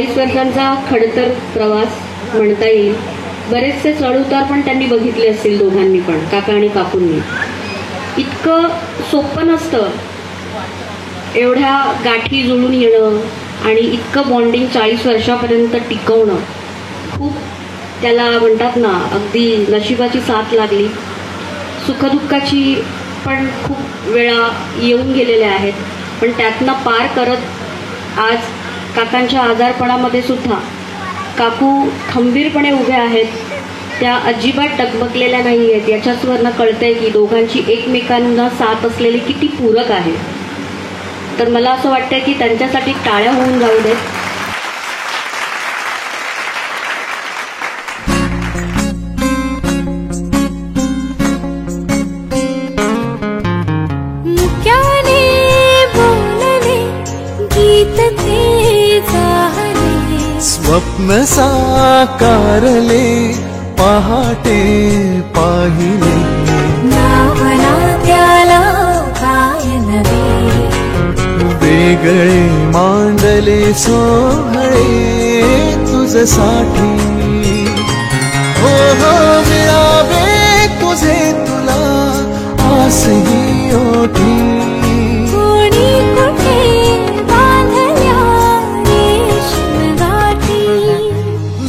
40 वर्षांचा खडतर प्रवास म्हणता येईल. बरेचसे चढउतार पण त्यांनी बघितले असतील दोघांनी पण, काका आणि काकूंनी. इतकं सोपं नसतं एवढ्या गाठी जुळून येणं आणि इतकं बॉन्डिंग 40 वर्षापर्यंत टिकवणं. खूप त्याला म्हणतात ना, अगदी नशिबाची साथ लागली. सुखदुःखाची पण खूप वेळा येऊन गेलेल्या आहेत, पण त्यातनं पार करत आज काकांच्या आजारपणामध्ये सुद्धा काकू खंबीरपणे उभ्या आहेत. त्या अजिबात डगमगलेल्या नाही आहेत. याच्यावरनं कळतंय की दोघांची एकमेकांना साथ असलेली किती पूरक आहे. तर मला असं वाटतं की त्यांच्यासाठी टाळ्या होऊन जाऊ देत. स्वप्न साकारले पहाटे पाहिले, नावना त्याला काय नवे, वेगळे मांडले सोहळे तुझसाठी. हो हो मिळावे तुझे तुला आसही ओठी, कोणी कुठे बांधल्या रेशीम गाठी,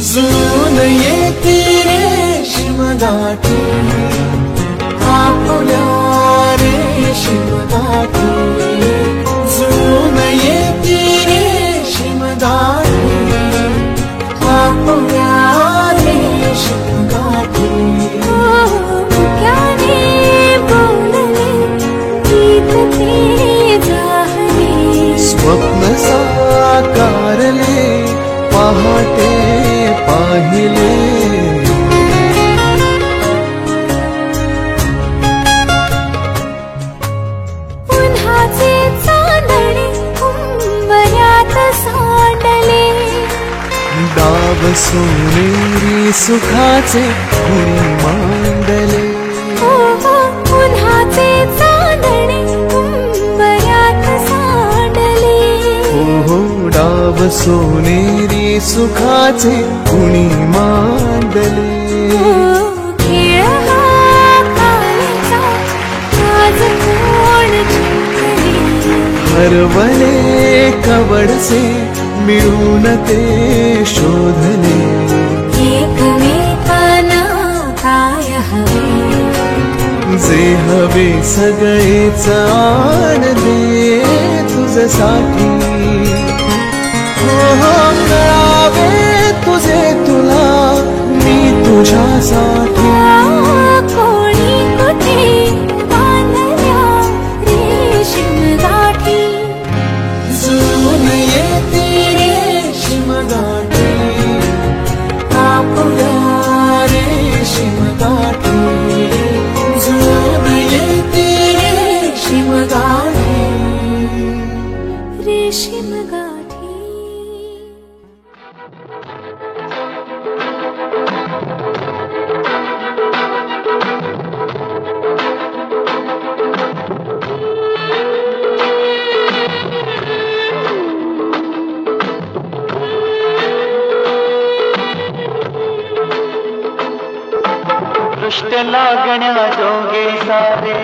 जुळून येती रेशीम गाठी, आपुल्या रेशीम गाठी, जुळून येती रेशीम गाठी, आपुल्या रेशीम गाठी. मुक्याने बोलले गीत ते जाहले, स्वप्न साकारले पहाटे पाहिले. उन्हाचे चांदणे उंबऱ्यात सांडले, डाव सोनेरी सुखाचे गुणी मांडले. हो हो उन्हाचे चांदणे उंबऱ्यात सांडले, हो हो डाव सोनेरी सुखाचे गुणी मांडले. खेळ हा काळाचा आज कोण जिंकले, हरवले कवडसे मिळून ते शोधले. एकमेकांना काय हवे, जे हवे सगळेच आणले तुझ्यासाठी. हो हो मिळावे तुझे तुला मी तुझ्यासाठी. कोणी कुठे बांधल्या रेशीम गाठी, जुळून येती रेशीम गाठी, आपुल्या रेशीम गाठी, जुळून येती रेशीम गाठी, रेशीम गाठी. दृष्ट लागण्या जोगे सारे,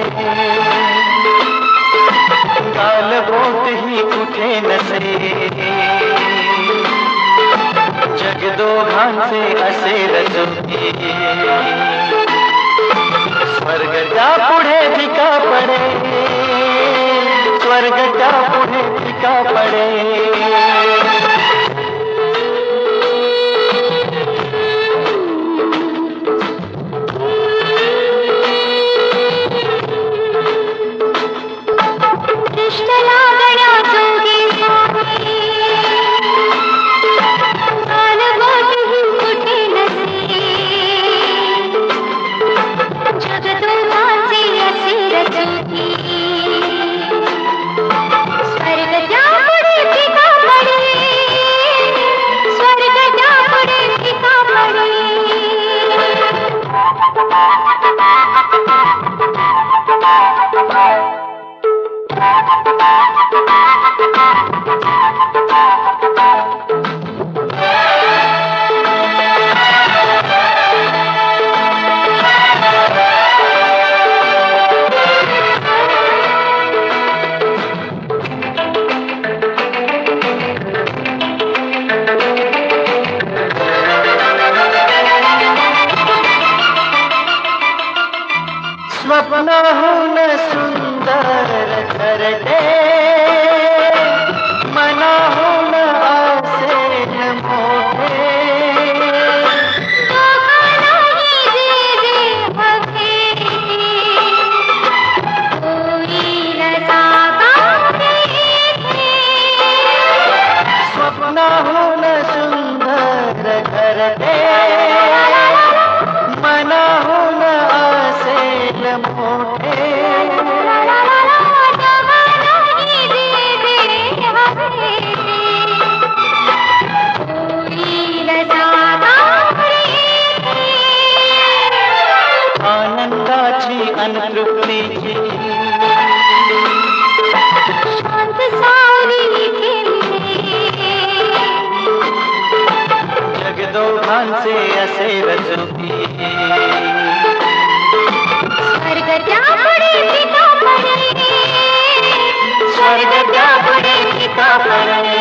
गालबोट ही कुठे नसे, जग दोघांचे असे रचोते. स्वर्ग त्या पुढे फिका पडे, स्वर्ग त्या पुढे फिका पडे. दृष्ट लागण्या जोगे सारे, गालबोट ही कुठे नसे, जग दोघांचे असे रचोते. स्वर्ग त्या पुढे फिका पडे, स्वप्नाहून सुंदर घरटे मनाहून असेल मोठे स्वप्नाहून सुंदर घरटे मनाहून असेल मोठे आनंदाची अनतृप्तीची शांत सावली जगदोघांचे असे रचुती स्वर्ग त्यापुढे पिता पडे स्वर्ग त्यापुढे पिता पडे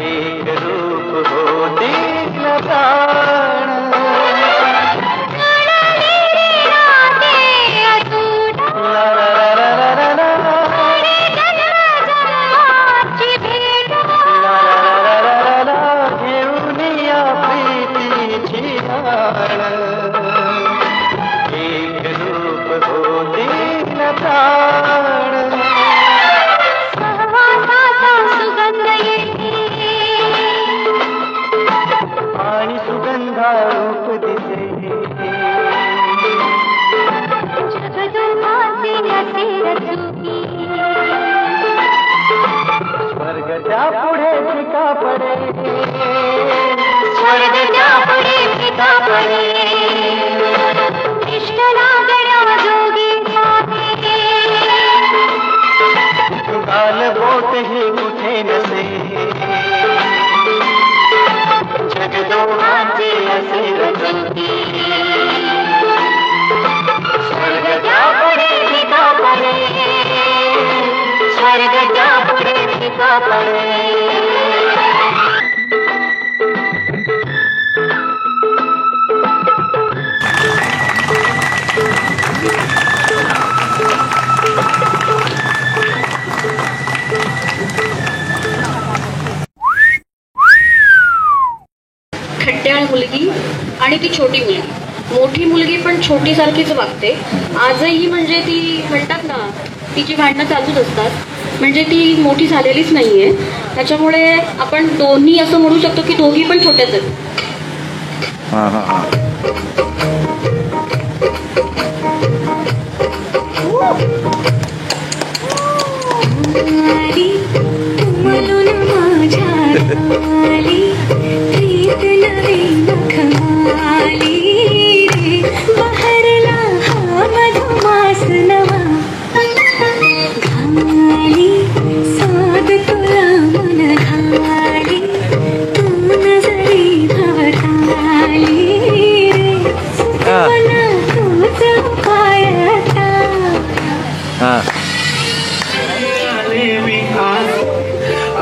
एक रूप होते न प्राण ला ला ला ला ला ला ला घेऊन या प्रीतीची आण एक रूप होते न प्राण आणि सुगंधा रूप दिसे स्वर्ग त्यापुढे फिका पडे स्वर्ग त्यापुढे फिका पडे इष्ट लागण्या जोगी काल बोट ही कुठे नसे जगदोघांचे असे रचुती स्वर्ग त्यापुढे फिका पडे स्वर्ग त्यापुढे फिका पडे खट्याळ मुलगी आणि ती छोटी मुलगी. मोठी मुलगी पण छोटी सारखीच वागते आजही. म्हणजे ती म्हणतात ना तिची भांडणं चालूच असतात. म्हणजे ती मोठी झालेलीच नाहीये. त्याच्यामुळे आपण दोन्ही असं म्हणू शकतो की दोघी पण छोट्याच आहेत.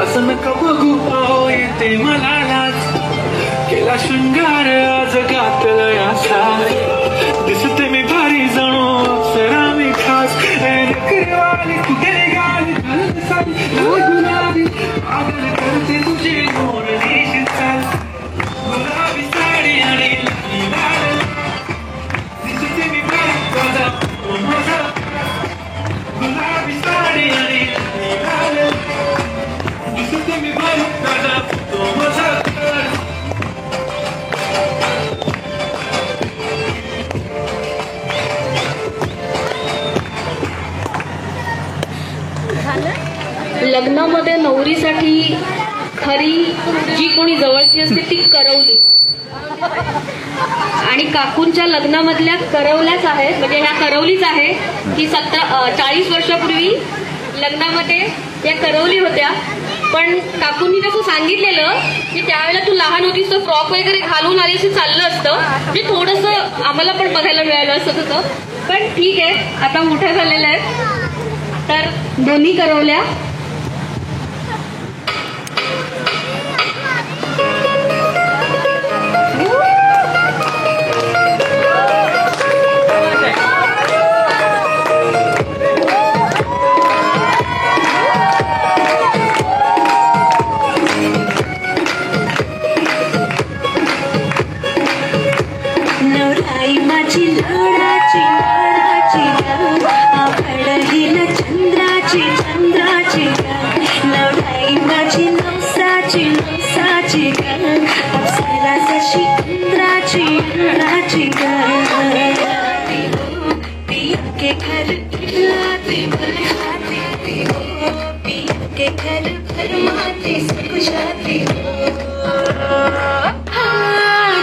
असं नका बघू पाहू येते मला लाज केला शृंगार आज घातलं असा दिसते मी भारी जणू अप्सरा मी खास नकरीवाली कुठे गाली घालत साडी लाल गुलाबी पागल करते तुझे मोरणी चाल गुलाबी साडी आणि लाल दिसते मी भारी माझा लग्नामध्ये नवरीसाठी खरी जी कोणी जवळची असते ती करवली, आणि काकूंच्या लग्नामधल्या करवल्याच आहेत, म्हणजे ह्या करवलीच आहे की 40 वर्षापूर्वी लग्नामध्ये या करवली होत्या. पण काकूंनी जसं सांगितलेलं की त्यावेळेला तू लहान होतीस तर फ्रॉक वगैरे घालून आलीशी चाललं असतं, म्हणजे थोडंसं आम्हाला पण बघायला मिळालं असत होतं. पण ठीक आहे, आता मोठ्या झालेल्या आहेत. तर दोन्ही करवल्या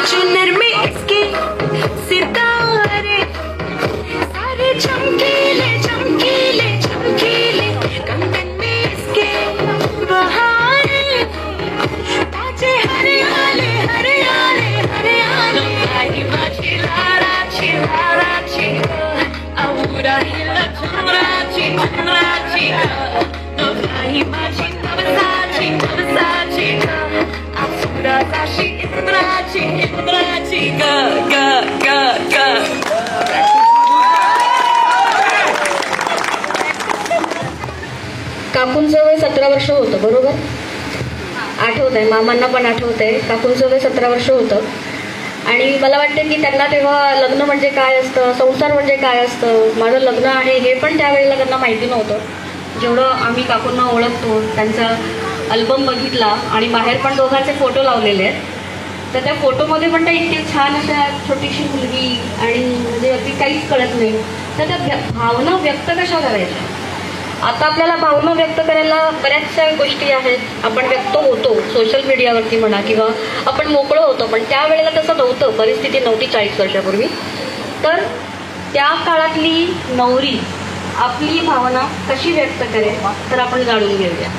चुनर में इसके सितारे सारे चमकीले चमकीले चमकीले, कंगन में इसके बहारे ताजे हरियाले हरियाले हरियाले, आई माझी लाराची लाराची औरा हिला चंद्राची चंद्राची, आई माझी नवसाची नवसाची आसुराची इंद्राची इंद्राची ग ग ग ग. काकूंचं वय 17 वर्ष होतं, बरोबर? आठवत आहे, मामांना पण आठवत आहे. काकूंचं वय 17 वर्ष होतं. आणि मला वाटतं की त्यांना तेव्हा लग्न म्हणजे काय असतं, संसार म्हणजे काय असतं, माझं लग्न आहे हे पण त्यावेळेला त्यांना माहिती नव्हतं. जेवढं आम्ही काकूंना ओळखतो, त्यांचा अल्बम बघितला आणि बाहेर पण दोघांचे फोटो लावलेले आहेत, तर त्या फोटोमध्ये पण त्या इतके छान अशा छोटीशी मुलगी आणि म्हणजे अगदी काहीच कळत नाही. तर त्या भावना व्यक्त कशा करायच्या? आता आपल्याला भावना व्यक्त करायला बऱ्याचशा गोष्टी आहेत, आपण व्यक्त होतो सोशल मीडियावरती म्हणा, किंवा आपण मोकळं होतो. पण त्यावेळेला तसं नव्हतं, परिस्थिती नव्हती 40 वर्षापूर्वी. तर त्या काळातली नवरी आपली भावना कशी व्यक्त करेल तर आपण जाणून घेऊया.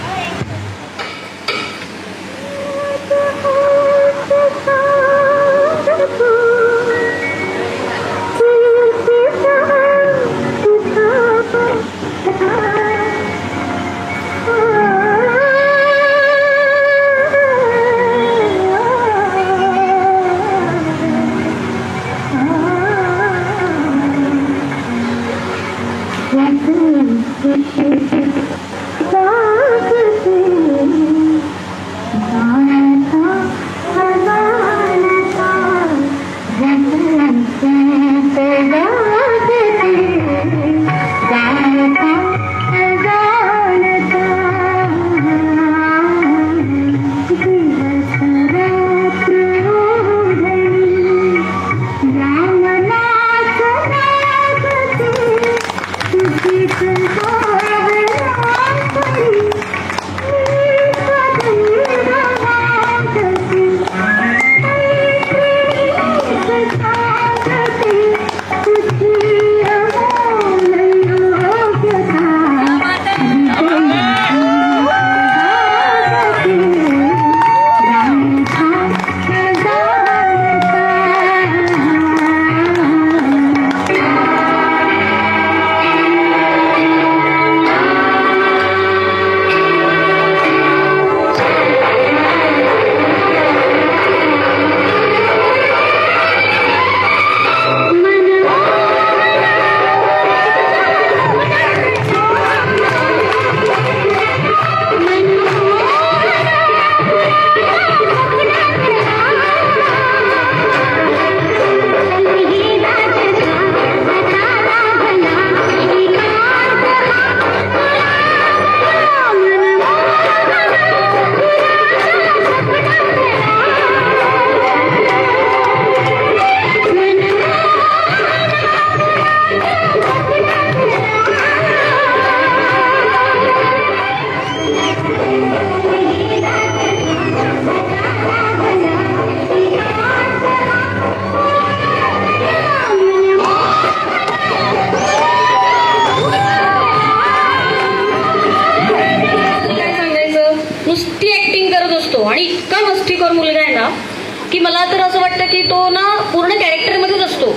असतो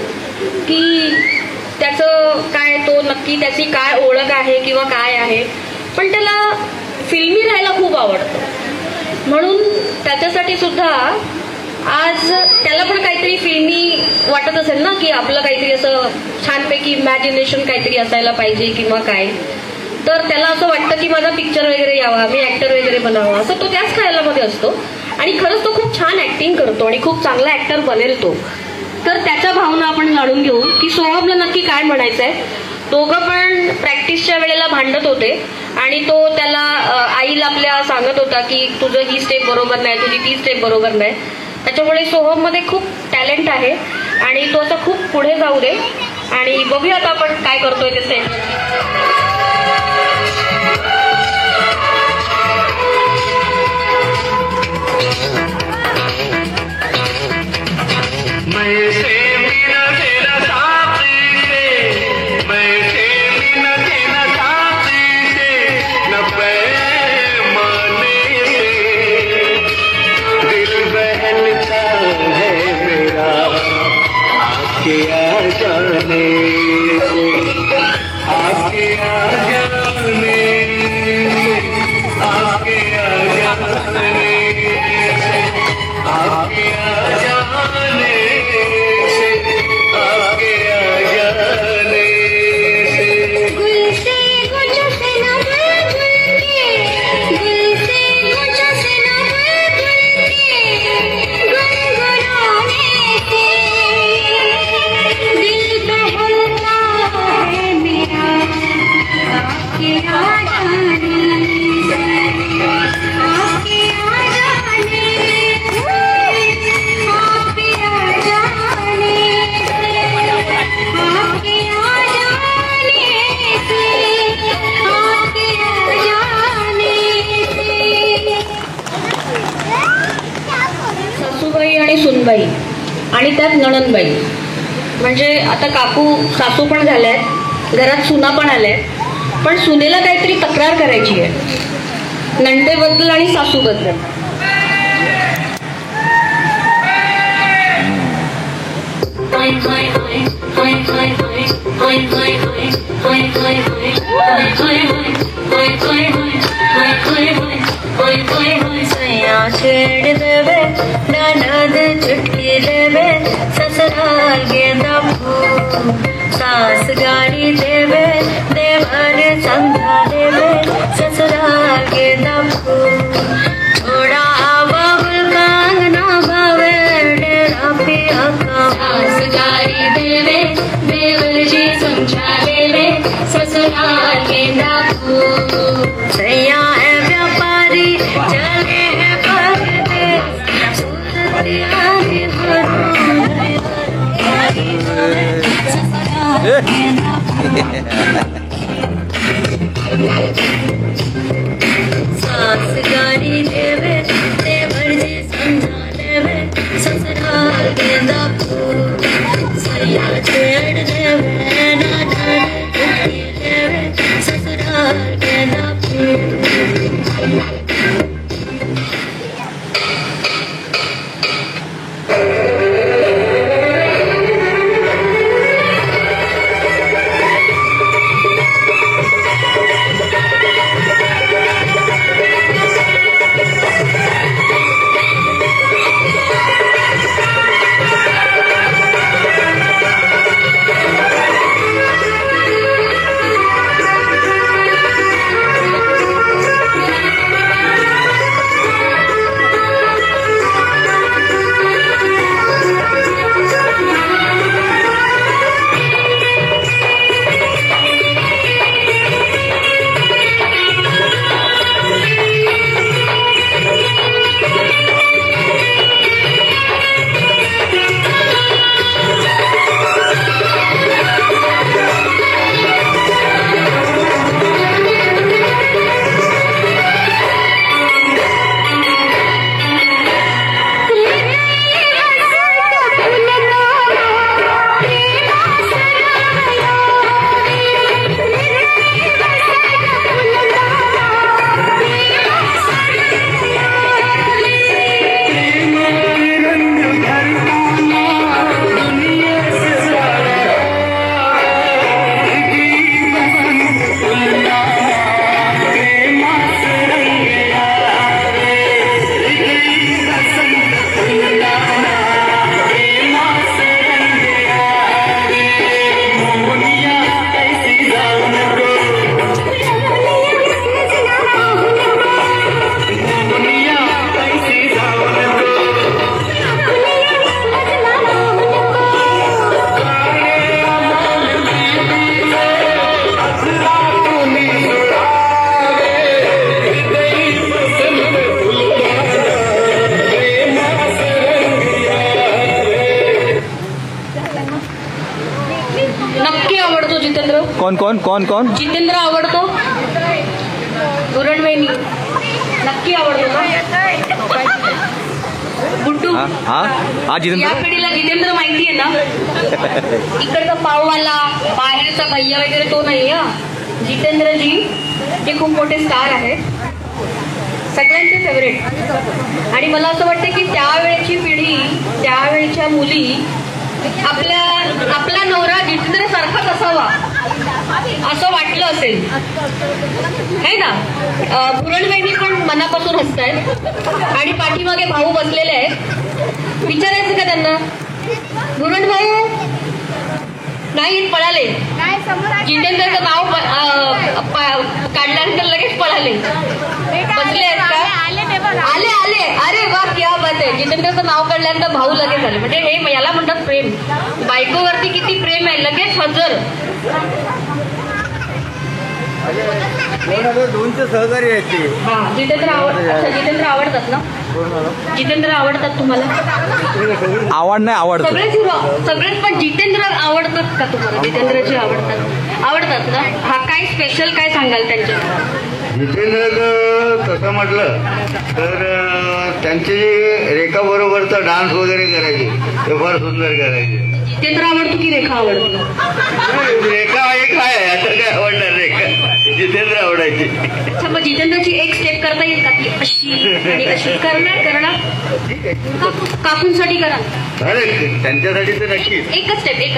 की त्याचं काय, तो नक्की त्याची काय ओळख आहे किंवा काय आहे, पण त्याला फिल्मी राहायला खूप आवडतं. म्हणून त्याच्यासाठी सुद्धा आज त्याला पण काहीतरी फिल्मी वाटत असेल ना, की आपलं काहीतरी असं छानपैकी इमॅजिनेशन काहीतरी असायला पाहिजे किंवा काय. तर त्याला असं वाटतं की माझा पिक्चर वगैरे यावा, मी ऍक्टर वगैरे बनावा, असं तो त्याच ख्यालामध्ये असतो. आणि खरंच तो खूप छान ऍक्टिंग करतो आणि खूप चांगला ऍक्टर बनेल तो. तर त्याच्या भावना आपण जाणून घेऊ की सोहमला नक्की काय म्हणायचंय. दोघं पण प्रॅक्टिसच्या वेळेला भांडत होते आणि तो त्याला आईला आपल्या सांगत होता की तुझं ही स्टेप बरोबर नाही, तुझी ती स्टेप बरोबर नाही. त्याच्यामुळे सोहममध्ये खूप टॅलेंट आहे आणि तो असं खूप पुढे जाऊ दे. आणि बघूयात आपण काय करतोय ते स्टेज. सुनबाई आणि त्यात नणंदबाई, म्हणजे आता काकू सासू पण झाल्यात, घरात सुना पण आल्यात, पण सुनेला काहीतरी तक्रार करायची आहे नणंदेबद्दल आणि सासूबद्दल. छेड़ देवे ननद चुटकी देवे ससुराल गेंदा फूल, सास गाली देवे देवर संधा देवे ससुराल गेंदा फूल. थोड़ा बहुल कांगना भावे डेरा पिया का, सास गाली देवे देवर जी समझा देवे ससुराल गेंदा फूल. सैया है व्यापारी चले सास गाड़ी देवे देवर जी समझा देवे ससुराल गेंदा फूल. सैया छेड़ देवे ननद चुटकी देवे ससुराल गेंदा फूल. नक्की आवडतो जितेंद्र. कौन कौन कौन कौन जितेंद्र आवडतो. गुरणवेणी नक्की आवडतो का? गुड्डू, हाँ हाँ हाँ या जितेंद्र. पिढीला जितेंद्र माहिती आहे ना. इकडचा पाववाला बाहेरचा भैया वगैरे तो नाही. जितेंद्रजी जे खूप मोठे स्टार आहेत, सगळ्यांचे फेवरेट. आणि मला असं वाटतं की त्यावेळेची पिढी, त्यावेळच्या मुली आपला नवरा जितेंद्र सारखाच असावा असं वाटलं असेल, है ना. पुरणवेणी पण मनापासून हसतायत आणि पाठीमागे भाऊ बसलेले आहेत. विचारायचं का त्यांना, पुरण भाऊ नाही पळाले, जितेंद्रचं नाव काढल्यानंतर लगेच पळाले. बसले आहेत का? आले आले. अरे वा, क्या बात आहे. जितेंद्रचं नाव काढल्यानंतर भाऊ लगेच आले. म्हणजे हे याला म्हणतात प्रेम. बायकोवरती किती प्रेम आहे, लगेच हजर. 2002चे सहकारी आहेत ते. हा, जितेंद्र आवडतात ना. जितेंद्र आवडतात तुम्हाला? आवड नाही आवडतं. सगळेच पण जितेंद्र आवडतात का तुम्हाला? जितेंद्रजी आवडतात ना. हा, काय स्पेशल काय सांगाल त्यांच्या? जितेंद्र तसं म्हटलं तर त्यांचे रेखा बरोबरचा डान्स वगैरे करायचे ते फार सुंदर करायचे. जितेंद्र आवडतो की रेखा आवडतो? रेखा एक आहे, आता काय आवडणार रेखा, जितेंद्र आवडायचे. अच्छा, मग जितेंद्रची एक स्टेप करता येईल का? ती अशी आणि अशी करणार काकूंसाठी करा. अरे त्यांच्यासाठी तर नक्कीच एकच स्टेप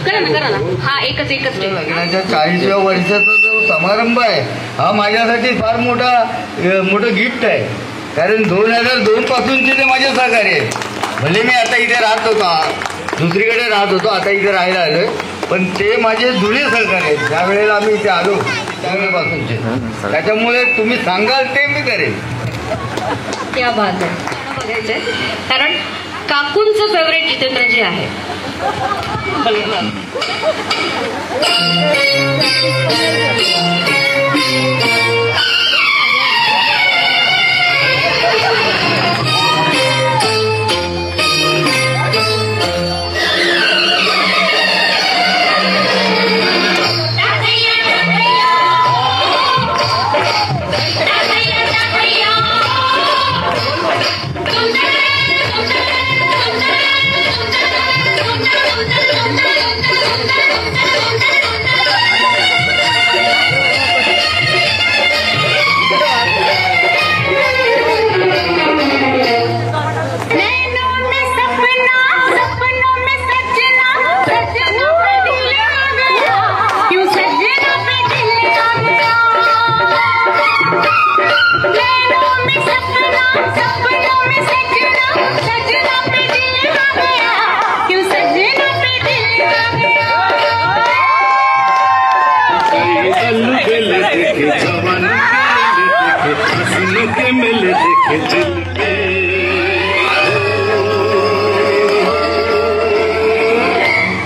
करा ना. हा, एकच स्टेप. लग्नाच्या 40व्या वर्षाचा जो समारंभ आहे हा माझ्यासाठी फार मोठं गिफ्ट आहे. कारण 2002 पासूनचे ते माझे सहकारी आहेत. भले मी आता इथे राहत होतो, दुसरीकडे राहत होतो, आता इथे राहायला आलोय, पण ते माझे जुने सहकारी आहेत. ज्या वेळेला आम्ही इथे आलो त्यावेळेपासूनचे. त्याच्यामुळे तुम्ही सांगाल ते मी करेन. त्या बात आहे, बघायचंय. कारण काकूंचं फेवरेट जितेंद्रजी आहे.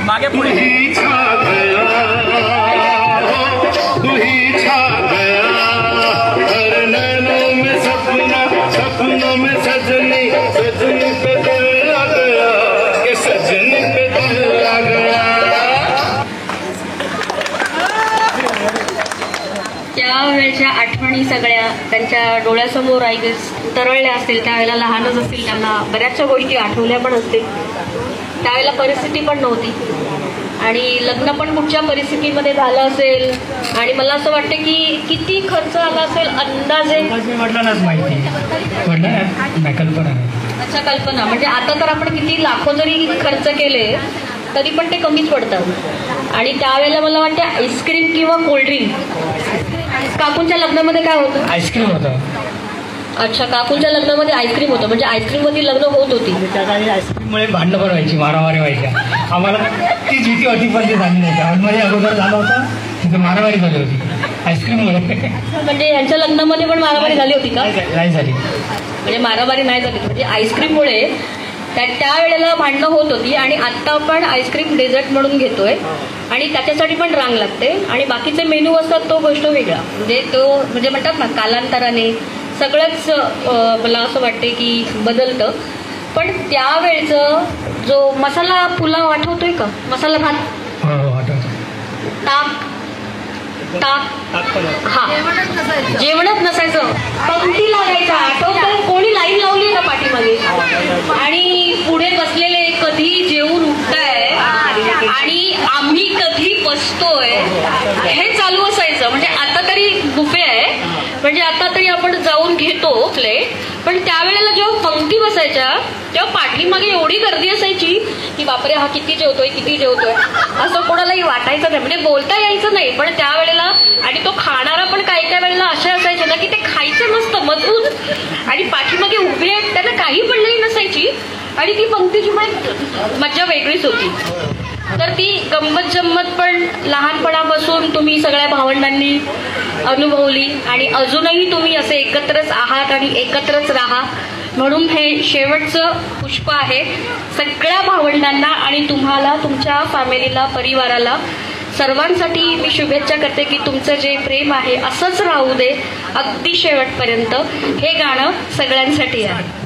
मागे पुढे सपनों में सजनी सजनी पे दिल आ गया, के सजनी पे दिल आ गया. त्यावेळेच्या आठवणी सगळ्या त्यांच्या डोळ्यासमोर तरळल्या असतील. त्यावेळेला लहानच असतील, त्यांना बऱ्याचशा गोष्टी आठवल्या पण असतील. त्यावेळेला परिस्थिती पण नव्हती आणि लग्न पण कुठच्या परिस्थितीमध्ये झालं असेल. आणि मला असं वाटतं की किती खर्च आला असेल अंदाजे वडिलांनाच माहिती, वडिलांना कल्पना नाही. अच्छा, कल्पना. म्हणजे आता तर आपण किती लाखो जरी खर्च केले तरी पण ते कमीच पडतात. आणि त्यावेळेला मला वाटतं आईस्क्रीम किंवा कोल्ड्रिंक. काकूंच्या लग्नामध्ये काय होतं? आईस्क्रीम होतं. अच्छा, काकूंच्या लग्नामध्ये आईस्क्रीम होतं. म्हणजे आईस्क्रीम मध्ये लग्न होत होती. त्या काळी आईस्क्रीममुळे भांडणं पण व्हायची, मारामारी व्हायच्या. आम्हाला ती भीती होती पण ती झाली नाही. हॉलमध्ये अगोदर झालं होतं, तिथे मारामारी झाली होती आईस्क्रीममुळे. म्हणजे यांच्या लग्नामध्ये पण मारामारी झाली होती का? नाही झाली. म्हणजे मारामारी नाही झाली, म्हणजे आईस्क्रीममुळे त्यावेळेला भांडणं होत होती. आणि आत्ता आपण आईस्क्रीम डेझर्ट म्हणून घेतोय आणि त्याच्यासाठी पण रांग लागते. आणि बाकीचे मेनू असतात तो गोष्ट वेगळा. म्हणजे म्हणतात ना, कालांतराने सगळंच मला असं वाटते की बदलतं. पण त्यावेळचं जो मसाला पुलाव आठवतोय का? मसाला भात, हो आठवतो. ताक, हा जेवणच नसायचं, पंक्ती लागायचा. आठवतंय? कोणी लाईन लावली का पाठीमागे? आणि पुढे बसलेले कधी जेवून उठताय आणि आम्ही कधी बसतोय हे चालू असायचं. म्हणजे आता तरी बुफे आहे, म्हणजे आता तरी आपण जाऊन घेतो प्लेट, पण त्यावेळेला जेव्हा पंक्ती बसायच्या तेव्हा पाठीमागे एवढी गर्दी असायची की बापरे हा किती जेवतोय असं कोणालाही वाटायचं नाही. म्हणजे बोलता यायचं नाही, पण त्यावेळेला. आणि तो खाणारा पण काही काही वेळेला असे असायचे ना की ते खायचं नसतं मधून, आणि पाठीमागे उभे आहेत त्यांना काही पडलेली नसायची, आणि ती पंक्तीची पण मज्जा वेगळीच होती. तर ती गंमत जम्मत पण लहानपणापासून तुम्ही सगळ्या भावंडांनी अनुभवली, आणि अजूनही तुम्ही असे एकत्रच आहात आणि एकत्रच राहा. म्हणून हे शेवटचं पुष्प आहे सगळ्या भावंडांना आणि तुम्हाला, तुमच्या फॅमिलीला, परिवाराला, सर्वांसाठी मी शुभेच्छा करते की तुमचं जे प्रेम आहे असंच राहू दे अगदी शेवटपर्यंत. हे गाणं सगळ्यांसाठी आहे.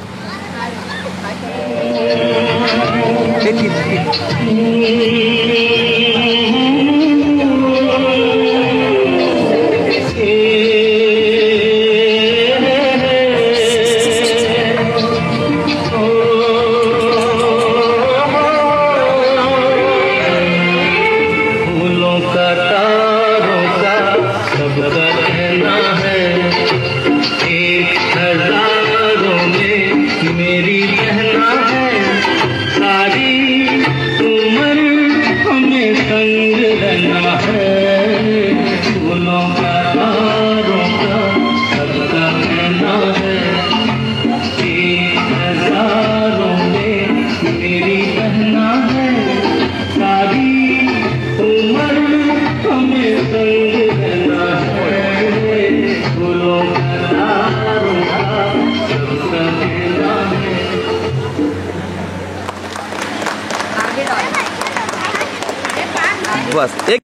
बस एक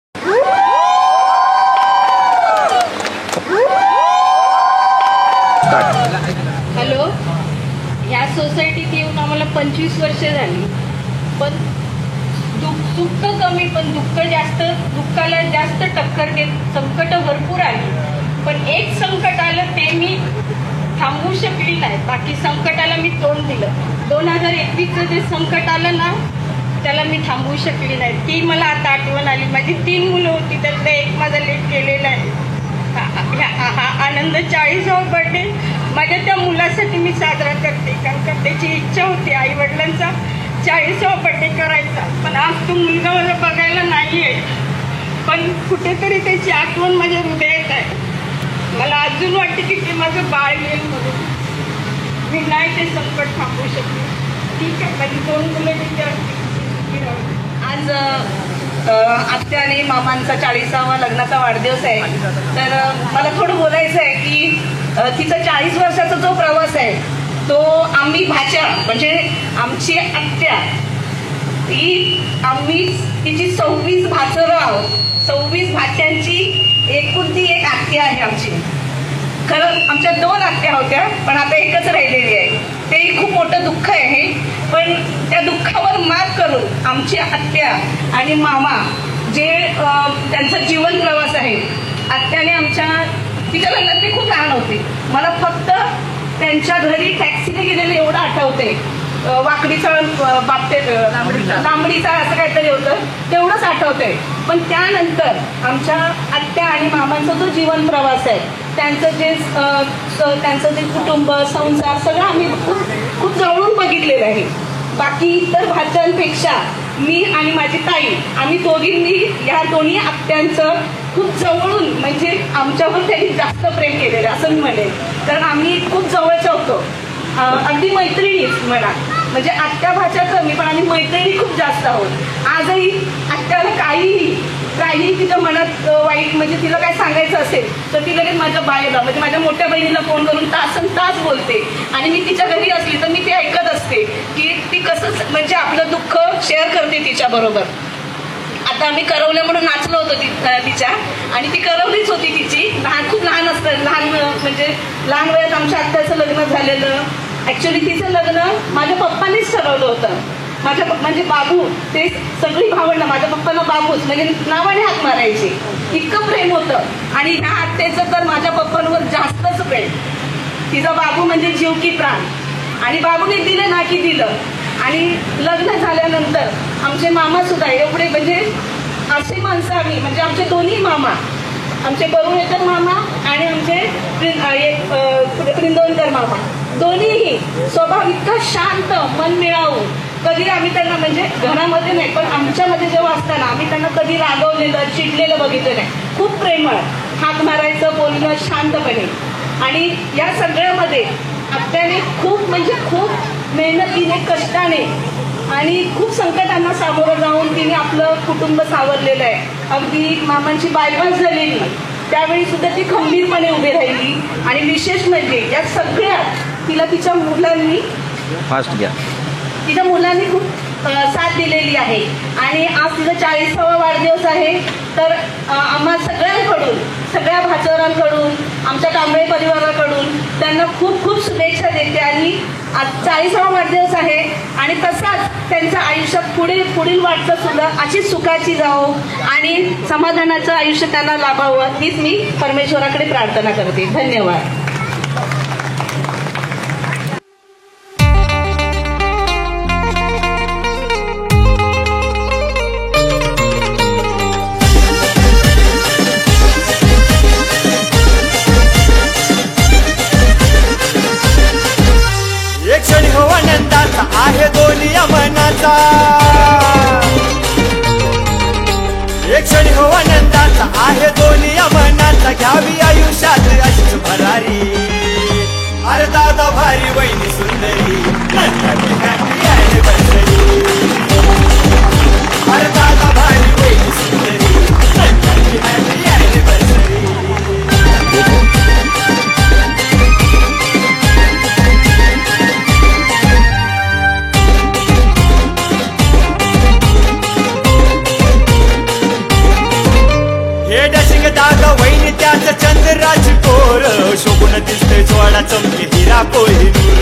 हॅलो, ह्या सोसायटीत येऊन आम्हाला 25 वर्षे झाली, पण दुःख कमी, पण दुःखाला जास्त टक्कर देत संकट भरपूर आली. पण एक संकट आलं ते मी थांबवू शकली नाही, बाकी संकटाला मी तोंड दिलं. 2021चं जे संकट आलं ना त्याला मी थांबवू शकली नाही. ती मला आता आठवण आली. माझी 3 मुलं होती, त्यातलं एक माझा लेट केलेला आहे. हा आनंद 40वा बर्थडे माझ्या त्या मुलासाठी मी साजरा करते, कारण का त्याची इच्छा होती आई वडिलांचा 40वा बर्थडे करायचा. पण आज तो मुलगा मला बघायला नाही आहे, पण कुठेतरी त्याची आठवण माझ्या हृदयात आहे. मला अजून वाटते की ते माझं बाळ येईल म्हणून. मी नाही ते संकट थांबवू शकते. ठीक आहे, माझी 2 मुलं तिथे. आज आत्या आणि मामांचा 40वा लग्नाचा वाढदिवस आहे. तर मला थोडं बोलायचं आहे की तिचा 40 वर्षाचा जो प्रवास आहे तो आम्ही भाच्या म्हणजे आमची आत्या आम्ही तिची 26 भाचरं आहोत. 26 भाच्यांची एकुलती एक आत्या आहे आमची. खरं आमच्या 2 आत्या होत्या, पण आता एकच राहिलेली आहे. ते खूप मोठं दुःख आहे, पण त्या दुःखावर मात करून आमची आत्या आणि मामा जे त्यांचा जीवन प्रवास आहे. आत्याने तिच्या लग्नात ती खूप लहान होती. मला फक्त त्यांच्या घरी टॅक्सीने गेलेलं एवढं आठवते. वाकडीचा बाबतीत लांबडीचा असं काहीतरी होतं, तेवढंच आठवते. पण त्यानंतर आमच्या आत्या आणि मामांचा जो जीवन प्रवास आहे, त्यांचं जे कुटुंब संसार सगळं आम्ही खूप जवळून बघितलेलं आहे. बाकी इतर भाच्यांपेक्षा मी आणि माझी ताई आम्ही दोघींनी ह्या दोन्ही आत्यांचं खूप जवळून म्हणजे आमच्यावर त्यांनी जास्त प्रेम केलेलं असं मी म्हणेन. कारण आम्ही खूप जवळच्या होतो, अगदी मैत्रिणीच म्हणा. म्हणजे आत्या भाच्या कमी, पण आम्ही मैत्रिणी खूप जास्त आहोत. आजही आत्याला काहीही तिच्या मनात वाईट म्हणजे तिला काय सांगायचं असेल तर ती लगेच माझ्या बाईला म्हणजे माझ्या मोठ्या बहिणीला फोन करून तास बोलते. आणि मी तिच्या घरी असली तर मी ते ऐकत असते की ती कसं म्हणजे आपलं दुःख शेअर करते तिच्या बरोबर. आता आम्ही करवलं म्हणून नाचलो होतो तिच्या, आणि ती करवलीच होती तिची. खूप लहान असतं, म्हणजे लहान वयात आमच्या आत्याचं लग्न झालेलं. ऍक्च्युली तिचं लग्न माझ्या पप्पांनीच ठरवलं होतं. माझ्या म्हणजे बाबू, ते सगळी भावंडं माझ्या पप्पांना बाबूच म्हणजे नावाने हाक मारायचे, इतकं प्रेम होतं. आणि ह्या आत्याचं तर माझ्या पप्पांवर जास्तच प्रेम. तिचा बाबू म्हणजे जीव की प्राण. आणि बाबूने दिलं ना की दिलं. आणि लग्न झाल्यानंतर आमचे मामा सुद्धा एवढे म्हणजे असे माणसं आम्ही, म्हणजे आमचे दोन्ही मामा, आमचे बरुळेकर मामा आणि आमचे वृंदावनकर मामा, दोन्हीही स्वभाव इतका शांत, मन मिळावू. कधी आम्ही त्यांना म्हणजे घरामध्ये नाही पण आमच्यामध्ये जेव्हा असताना आम्ही त्यांना कधी रागवलेलं चिडलेलं बघितलं नाही. खूप प्रेमळ, हाक मारायचं, बोलणं शांतपणे. आणि या सगळ्यामध्ये आत्याने खूप म्हणजे खूप मेहनतीने, कष्टाने आणि खूप संकटांना सामोरं जाऊन तिने आपलं कुटुंब सावरलेलं आहे. अगदी मामांची बायपास झालेली त्यावेळी सुद्धा ती खंबीरपणे उभी राहिली. आणि विशेष म्हणजे या सगळ्यात तिला तिच्या मुलांनी फास्ट घ्या तिच्या मुलांनी खूप साथ दिलेली आहे. आणि आज तिचा 40वा वाढदिवस आहे. तर आम्हा सगळ्यांकडून, सगळ्या भाचवरांकडून, आमच्या कांबळे परिवाराकडून त्यांना खूप खूप शुभेच्छा देते. आणि आज 40वा वाढदिवस आहे आणि तसाच त्यांच्या आयुष्यात पुढील वाटचाल सुद्धा अशी सुखाची जावो आणि समाधानाचं आयुष्य त्यांना लाभावं हीच मी परमेश्वराकडे प्रार्थना करते. धन्यवाद. आहे दोन्ही मनाचा, एक क्षण हो आनंदाचा आहे दोन्ही मनाचा. घ्यावी आयुष्यात अशीच भरारी. अरे दादा भारी, वहिनी सुंदरी, हॅपी हॅपी अॅनिव्हर्सरी. अरे दादा भारी, वहिनी सुंदरी, हॅपी हॅपी अॅनिव्हर्सरी. दादा वहिनी त्याच चंद्राची कोर, शोभून दिसते ज्वाळा चमके हिरा कोहिनूर.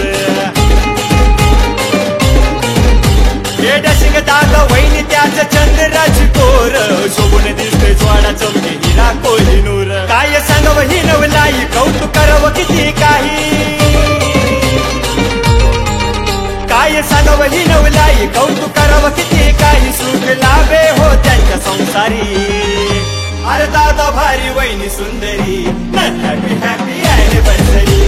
हे डशिंग दादा वहिनी त्याच चंद्राची कोर, शोभून दिसते ज्वाळा चमके हिरा कोहिनूर. काय सांगावं ही नवलाई, कौतुक करावं किती काही. काय सांगावं ही नवलाई, कौतुक करावं किती काही. सुख लाभे हो त्यांच्या संसारी. अरे दादा भारी, वहिनी सुंदरी, हॅपी हॅपी अॅनिव्हर्सरी.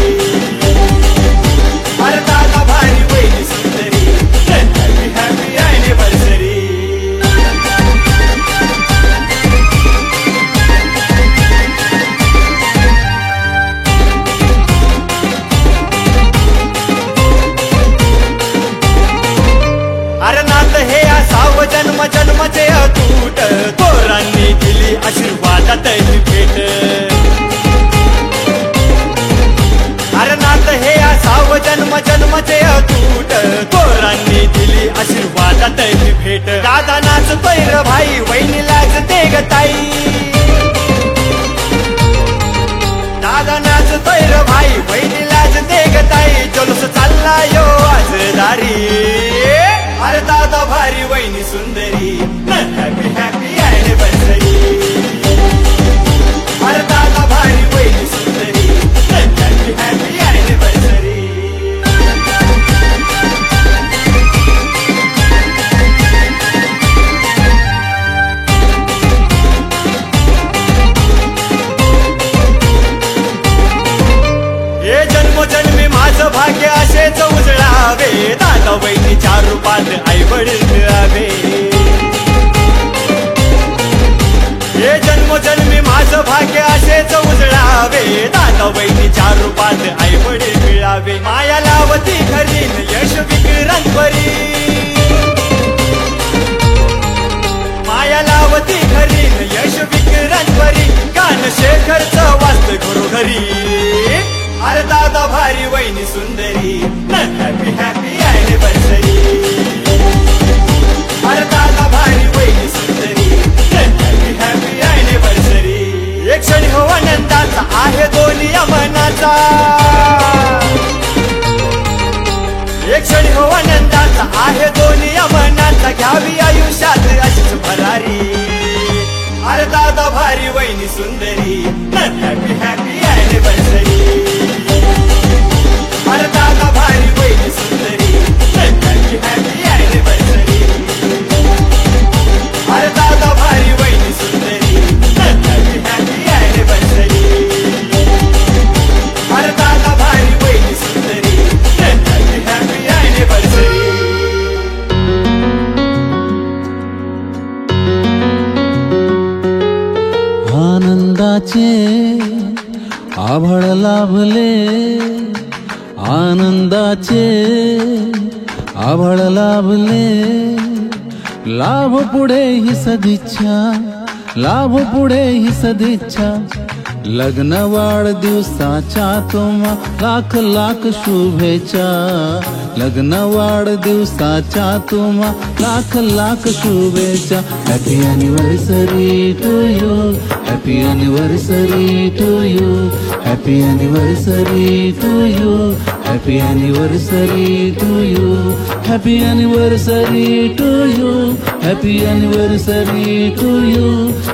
अरे दादा भारी, वहिनी सुंदरी, हॅपी हॅपी अॅनिव्हर्सरी. अरे नात हे असावं जन्म जन्मचे अतूट, थोरांनी दिली आशीर्वादात ही भेट. अरे नात हे असावं जन्म जन्मचे अतूट, थोरांनी दिली आशीर्वादात ही भेट. दादा नाचतोय र भाई, वहिनी लाजते ग ताई. दादा नाचतोय र भाई, वहिनी लाजते ग ताई. जलूस चालला यो आज दारी. अरे दादा भारी, वहिनी सुंदरी, हॅपी हॅपी अॅनिव्हर्सरी. अरे दादा भारी, वहिनी सुंदरी, हॅपी हॅपी अॅनिव्हर्सरी. हे जन्मोजन्मी माझं भाग्य असेच उजळावे. दादा वहिनीच्या रूपात आई वडील मिळावे. हे जन्मोजन्मी माझं भाग्य असेच उजळावे. दादा वहिनीच्या रूपात आई वडील मिळावे. माया लावती घरी, यश विक्रांतवरी. माया लावती घरी, यश विक्रांतवरी. गान शेखरचं वाजत घरोघरी. अरे दादा भारी, वहिनी सुंदरी, हॅपी हॅपी अॅनिव्हर्सरी. अरे दादा भारी, वहिनी सुंदरी, हॅपी हॅपी अॅनिव्हर्सरी. एक क्षण हो आनंदाचा आहे दोन्ही मनाचा. एक क्षण हो आनंदाचा आहे दोन्ही सुंदरी हॅपी हॅपी अॅनिव्हर्सरी अरे दादा भारी वहिनी सुंदरी हॅपी हॅपी अॅनिव्हर्सरी अरे दादा भारी वहिनी सुंदरी हॅपी हॅपी अॅनिव्हर्सरी अरे दादा भारी वहिनी सुंदरी हॅपी हॅपी अॅनिव्हर्सरी आनंदाचे आभाळ लाभले आनंदाचे आभाळ लाभले लाभ पुढे ही सदिच्छा लाभ पुढे ही सदिच्छा लग्न वाढदिवसाच्या तुम्हा लाख लाख शुभेच्छा लग्न वाढदिवसाच्या तुम्हा लाख लाख शुभेच्छा happy anniversary to you happy anniversary to you happy anniversary to you happy anniversary to you happy anniversary to you happy anniversary to you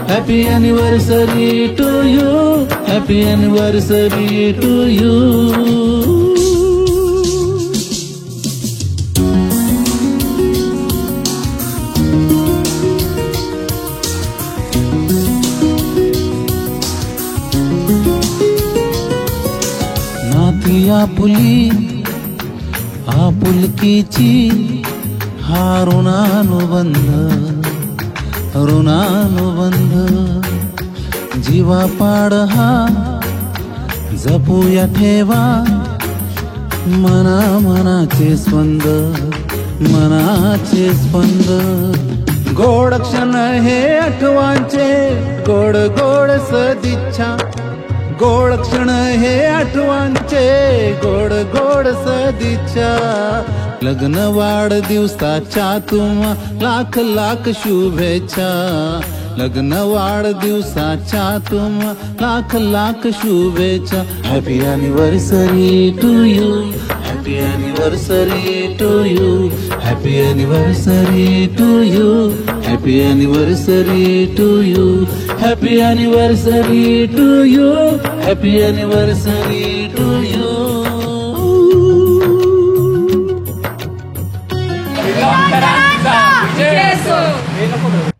happy anniversary to you happy anniversary to you नाती आपुली आपुलकीची हा ऋणानुबंध ऋणानुबंध जीवा पाड हा जपूया ठेवा मना मनाचे स्पंद मनाचे स्पंद गोड क्षण हे आठवांचे गोड गोड सदिच्छा गोड क्षण हे आठवांचे गोड गोड सदिच्छा लग्न वाढदिवसाच्या तुम्हा लाख लाख शुभेच्छा लग्न वाढदिवसाच्या तुम्हा लाख लाख शुभेच्छा happy anniversary to you happy anniversary to you happy anniversary to you happy anniversary to you happy anniversary to you happy anniversary to you Vijay असो.